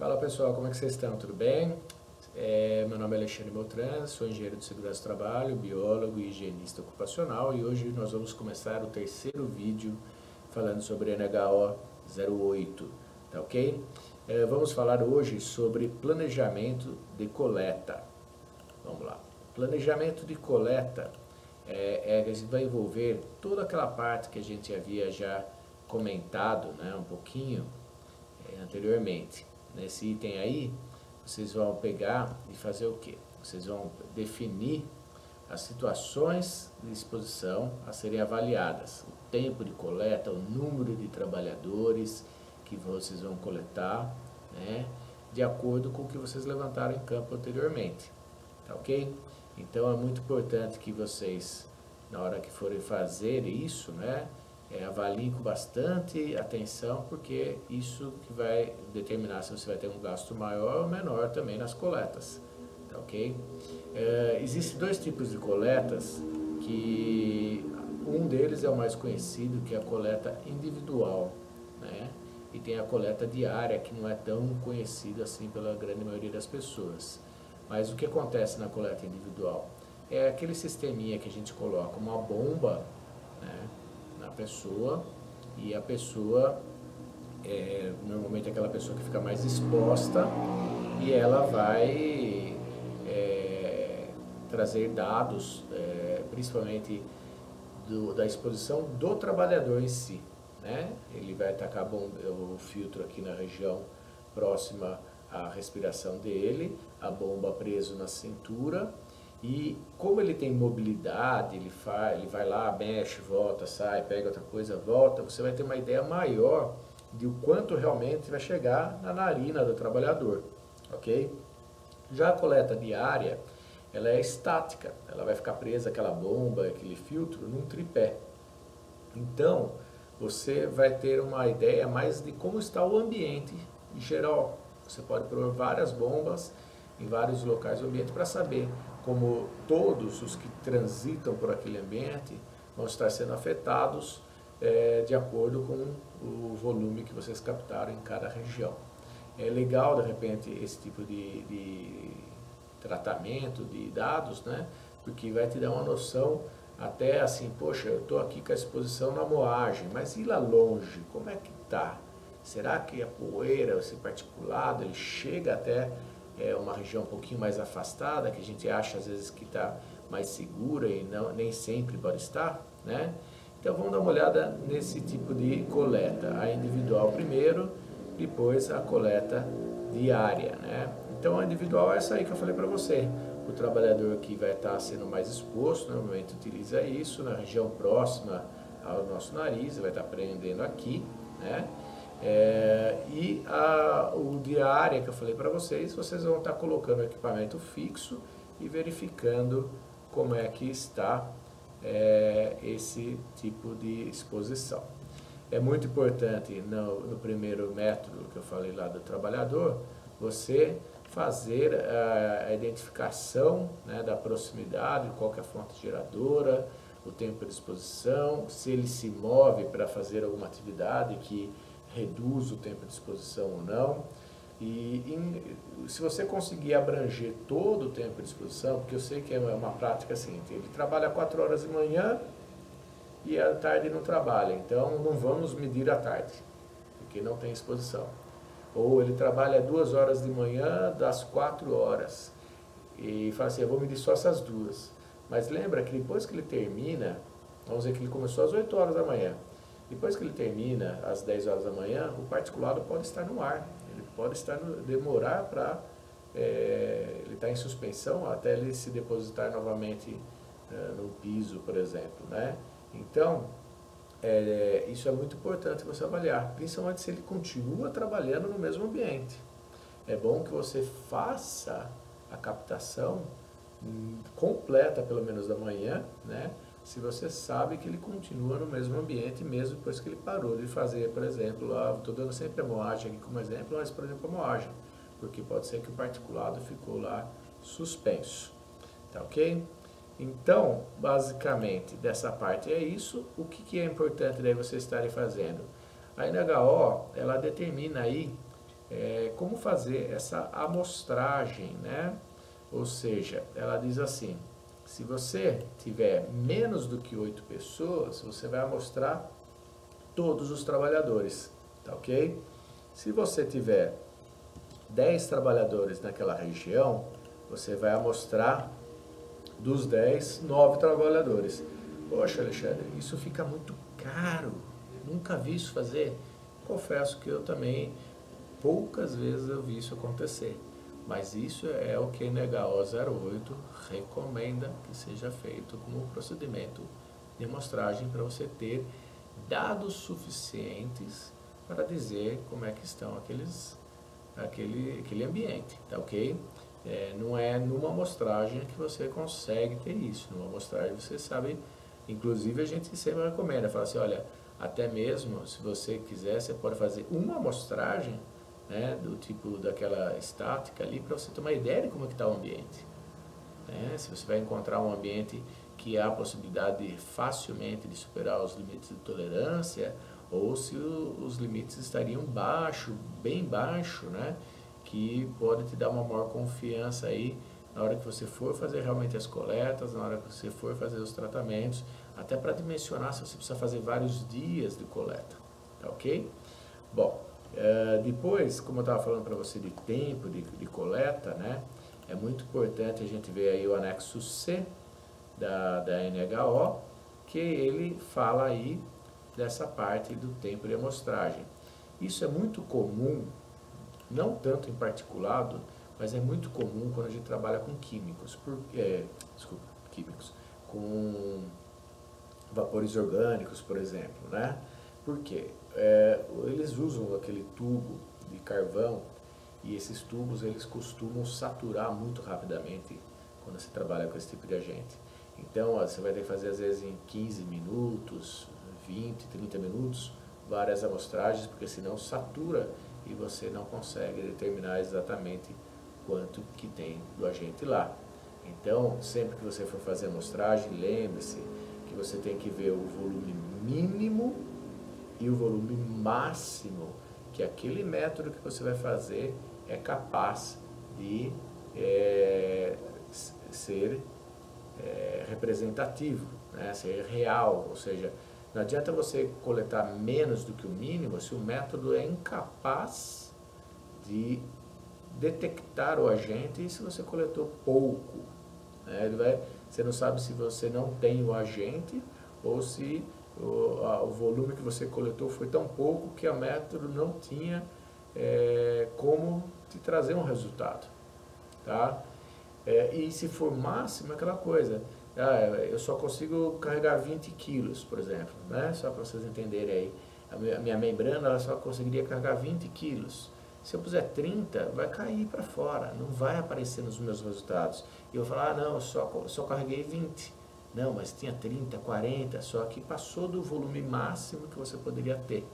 Fala pessoal, como é que vocês estão? Tudo bem? Meu nome é Alexandre Beltrán, sou engenheiro de segurança do trabalho, biólogo e higienista ocupacional e hoje nós vamos começar o terceiro vídeo falando sobre NHO 08, tá ok? Vamos falar hoje sobre planejamento de coleta. Vamos lá. Planejamento de coleta a gente vai envolver toda aquela parte que a gente havia já comentado, né, um pouquinho anteriormente. Nesse item aí, vocês vão pegar e fazer o quê? Vocês vão definir as situações de exposição a serem avaliadas, o tempo de coleta, o número de trabalhadores que vocês vão coletar, né, de acordo com o que vocês levantaram em campo anteriormente, tá ok? Então é muito importante que vocês, na hora que forem fazer isso, né, avaliem com bastante atenção, porque isso que vai determinar se você vai ter um gasto maior ou menor também nas coletas, tá ok? Existem dois tipos de coletas, que um deles é o mais conhecido, que é a coleta individual, né? E tem a coleta diária, que não é tão conhecida assim pela grande maioria das pessoas. Mas o que acontece na coleta individual? É aquele sisteminha que a gente coloca uma bomba, né, na pessoa, e a pessoa normalmente é aquela pessoa que fica mais exposta, e ela vai trazer dados, principalmente da exposição do trabalhador em si, né? Ele vai atacar o filtro aqui na região próxima à respiração dele, a bomba preso na cintura. E como ele tem mobilidade, ele vai lá, mexe, volta, sai, pega outra coisa, volta, você vai ter uma ideia maior de o quanto realmente vai chegar na narina do trabalhador, ok? Já a coleta diária, ela é estática, ela vai ficar presa aquela bomba, aquele filtro, num tripé. Então, você vai ter uma ideia mais de como está o ambiente em geral. Você pode pôr várias bombas em vários locais do ambiente para saber como todos os que transitam por aquele ambiente vão estar sendo afetados de acordo com o volume que vocês captaram em cada região. É legal, de repente, esse tipo de tratamento de dados, né? Porque vai te dar uma noção até assim, poxa, eu estou aqui com a exposição na moagem, mas e lá longe, como é que está? Será que a poeira, esse particulado, ele chega até uma região um pouquinho mais afastada, que a gente acha às vezes que está mais segura e não, nem sempre pode estar, né? Então vamos dar uma olhada nesse tipo de coleta, a individual primeiro, depois a coleta diária, né? Então a individual é essa aí que eu falei para você, o trabalhador que vai estar sendo mais exposto, normalmente utiliza isso na região próxima ao nosso nariz, vai estar prendendo aqui, né? O diária que eu falei para vocês, vocês vão estar colocando o equipamento fixo e verificando como é que está esse tipo de exposição. É muito importante no primeiro método que eu falei lá do trabalhador, você fazer a identificação, né, da proximidade, qual que é a fonte geradora, o tempo de exposição, se ele se move para fazer alguma atividade que reduz o tempo de exposição ou não. Se você conseguir abranger todo o tempo de exposição, porque eu sei que é uma prática assim, ele trabalha 4 horas de manhã e à tarde não trabalha, então não vamos medir à tarde, porque não tem exposição. Ou ele trabalha 2 horas de manhã das 4 horas e fala assim, eu vou medir só essas 2. Mas lembra que depois que ele termina, vamos dizer que ele começou às 8 horas da manhã, depois que ele termina às 10 horas da manhã, o particulado pode estar no ar, ele pode demorar para ele estar em suspensão até ele se depositar novamente no piso, por exemplo, né? Então, isso é muito importante você avaliar, principalmente se ele continua trabalhando no mesmo ambiente. É bom que você faça a captação completa, pelo menos da manhã, né? Se você sabe que ele continua no mesmo ambiente, mesmo depois que ele parou de fazer, por exemplo, estou dando sempre a moagem aqui como exemplo, mas, por exemplo, a moagem, porque pode ser que o particulado ficou lá suspenso, tá ok? Então, basicamente, dessa parte é isso. O que é importante daí vocês estarem fazendo? A NHO, ela determina aí como fazer essa amostragem, né? Ou seja, ela diz assim, se você tiver menos do que 8 pessoas, você vai amostrar todos os trabalhadores, tá ok? Se você tiver 10 trabalhadores naquela região, você vai amostrar dos 10, 9 trabalhadores. Poxa, Alexandre, isso fica muito caro, nunca vi isso fazer. Confesso que eu também, poucas vezes eu vi isso acontecer. Mas isso é o que a NHO 08 recomenda que seja feito como procedimento de amostragem para você ter dados suficientes para dizer como é que estão aquele ambiente, tá ok? Não é numa amostragem que você consegue ter isso. Numa amostragem você sabe, inclusive a gente sempre recomenda, fala assim, olha, até mesmo se você quiser, você pode fazer uma amostragem, né, do tipo daquela estática ali, para você ter uma ideia de como é que está o ambiente. Né? Se você vai encontrar um ambiente que há a possibilidade facilmente de superar os limites de tolerância, ou se os limites estariam baixo, bem baixo, né? Que pode te dar uma maior confiança aí na hora que você for fazer realmente as coletas, na hora que você for fazer os tratamentos, até para dimensionar se você precisa fazer vários dias de coleta, tá ok? Bom, depois, como eu estava falando para você de tempo de coleta, né? É muito importante a gente ver aí o anexo C da NHO, que ele fala aí dessa parte do tempo de amostragem. Isso é muito comum, não tanto em particulado, mas é muito comum quando a gente trabalha com químicos, com vapores orgânicos, por exemplo, né? Porque eles usam aquele tubo de carvão e esses tubos eles costumam saturar muito rapidamente quando você trabalha com esse tipo de agente. Então, você vai ter que fazer às vezes em 15 minutos, 20, 30 minutos, várias amostragens, porque senão satura e você não consegue determinar exatamente quanto que tem do agente lá. Então, sempre que você for fazer amostragem, lembre-se que você tem que ver o volume mínimo e o volume máximo que aquele método que você vai fazer é capaz de ser representativo, né? Ser real, ou seja, não adianta você coletar menos do que o mínimo se o método é incapaz de detectar o agente e se você coletou pouco. Né? Você não sabe se você não tem o agente ou se o volume que você coletou foi tão pouco que o método não tinha como te trazer um resultado. Tá? E se for máximo, é aquela coisa, eu só consigo carregar 20 quilos, por exemplo, né? Só para vocês entenderem aí, a minha membrana ela só conseguiria carregar 20 quilos. Se eu puser 30, vai cair para fora, não vai aparecer nos meus resultados. E eu vou falar, não, eu só carreguei 20. Não, mas tinha 30, 40, só que passou do volume máximo que você poderia ter.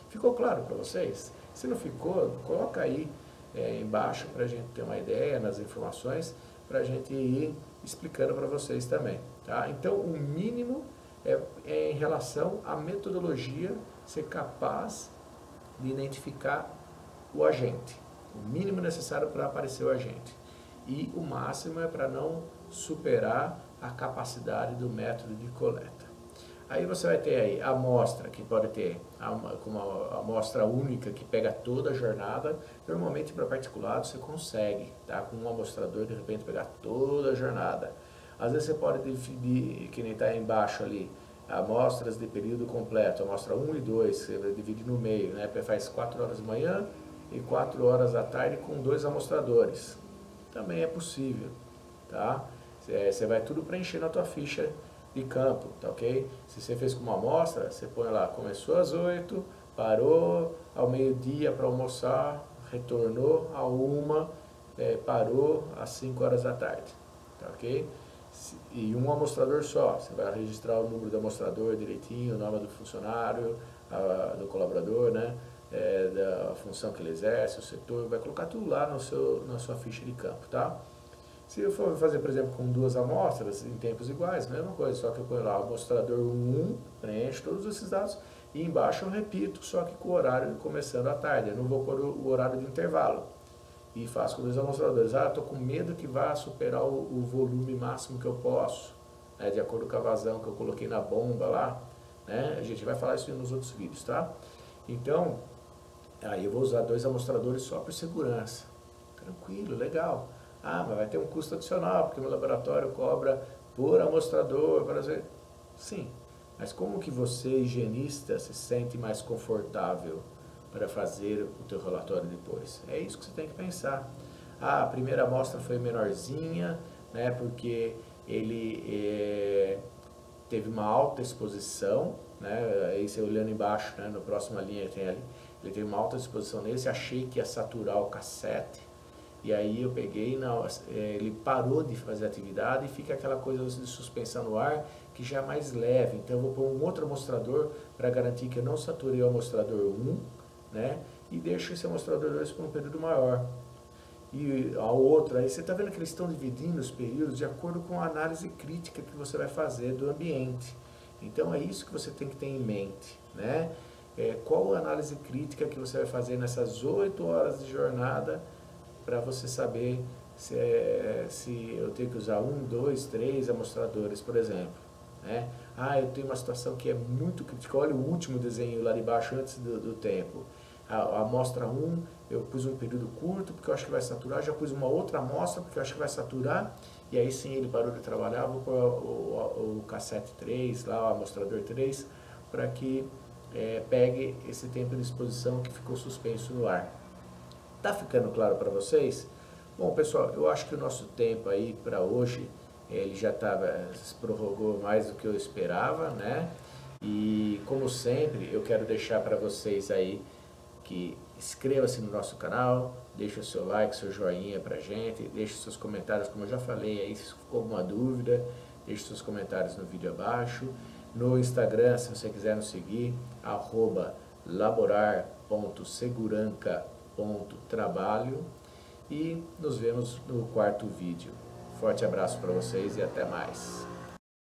Ficou claro para vocês? Se não ficou, coloca aí embaixo para a gente ter uma ideia nas informações, para a gente ir explicando para vocês também. Tá? Então, o mínimo é em relação à metodologia ser capaz de identificar o agente. O mínimo necessário para aparecer o agente. E o máximo é para não superar a capacidade do método de coleta. Aí você vai ter aí a amostra, que pode ter uma amostra única que pega toda a jornada. Normalmente para particulado você consegue, tá? Com um amostrador de repente pegar toda a jornada. Às vezes você pode dividir, que nem está aí embaixo ali, amostras de período completo, amostra 1 e 2, você vai dividir no meio, né? Faz 4 horas da manhã e 4 horas da tarde com 2 amostradores. Também é possível, tá? Você vai tudo preencher na tua ficha de campo, tá ok? Se você fez com uma amostra, você põe lá, começou às 8, parou ao meio-dia para almoçar, retornou a 1, parou às 5 horas da tarde, tá ok? E um amostrador só, você vai registrar o número do amostrador direitinho, o nome do funcionário, do colaborador, né? Da função que ele exerce, o setor, vai colocar tudo lá na sua ficha de campo, tá? Se eu for fazer, por exemplo, com 2 amostras em tempos iguais, mesma coisa, só que eu ponho lá o amostrador 1, preenche todos esses dados, E embaixo eu repito, só que com o horário começando à tarde. Eu não vou pôr o horário de intervalo. E faço com 2 amostradores. Ah, estou com medo que vá superar o volume máximo que eu posso, né, de acordo com a vazão que eu coloquei na bomba lá. Né? A gente vai falar isso nos outros vídeos, tá? Então, aí eu vou usar 2 amostradores só por segurança. Tranquilo, legal. Ah, mas vai ter um custo adicional, porque meu laboratório cobra por amostrador. Sim, mas como que você, higienista, se sente mais confortável para fazer o teu relatório depois? É isso que você tem que pensar. Ah, a primeira amostra foi menorzinha, né, porque ele teve uma alta exposição, né, aí você olhando embaixo, né, na próxima linha tem ali, ele teve uma alta exposição nesse, achei que ia saturar o cassete, e aí eu peguei, ele parou de fazer atividade e fica aquela coisa de suspensão no ar, que já é mais leve. Então eu vou pôr um outro amostrador para garantir que eu não saturei o amostrador 1, né? E deixo esse amostrador 2 por um período maior. E a outra, aí você está vendo que eles estão dividindo os períodos de acordo com a análise crítica que você vai fazer do ambiente. Então é isso que você tem que ter em mente, né? Qual a análise crítica que você vai fazer nessas 8 horas de jornada, para você saber se eu tenho que usar 1, 2, 3 amostradores, por exemplo. Né? Ah, eu tenho uma situação que é muito crítica. Olha o último desenho lá de baixo, antes do tempo. A amostra 1, eu pus um período curto, porque eu acho que vai saturar. Já pus uma outra amostra, porque eu acho que vai saturar. E aí sim ele parou de trabalhar. Vou pôr o cassete 3, lá, o amostrador 3, para que pegue esse tempo de exposição que ficou suspenso no ar. Tá ficando claro para vocês? Bom, pessoal, eu acho que o nosso tempo aí para hoje, ele já se prorrogou mais do que eu esperava, né? E como sempre, eu quero deixar para vocês aí que inscreva-se no nosso canal, deixe o seu like, seu joinha pra gente, deixe seus comentários, como eu já falei aí, se ficou alguma dúvida, deixe seus comentários no vídeo abaixo. No Instagram, se você quiser nos seguir, @laborar.seguranca.trabalho, e nos vemos no 4º vídeo. Forte abraço para vocês e até mais.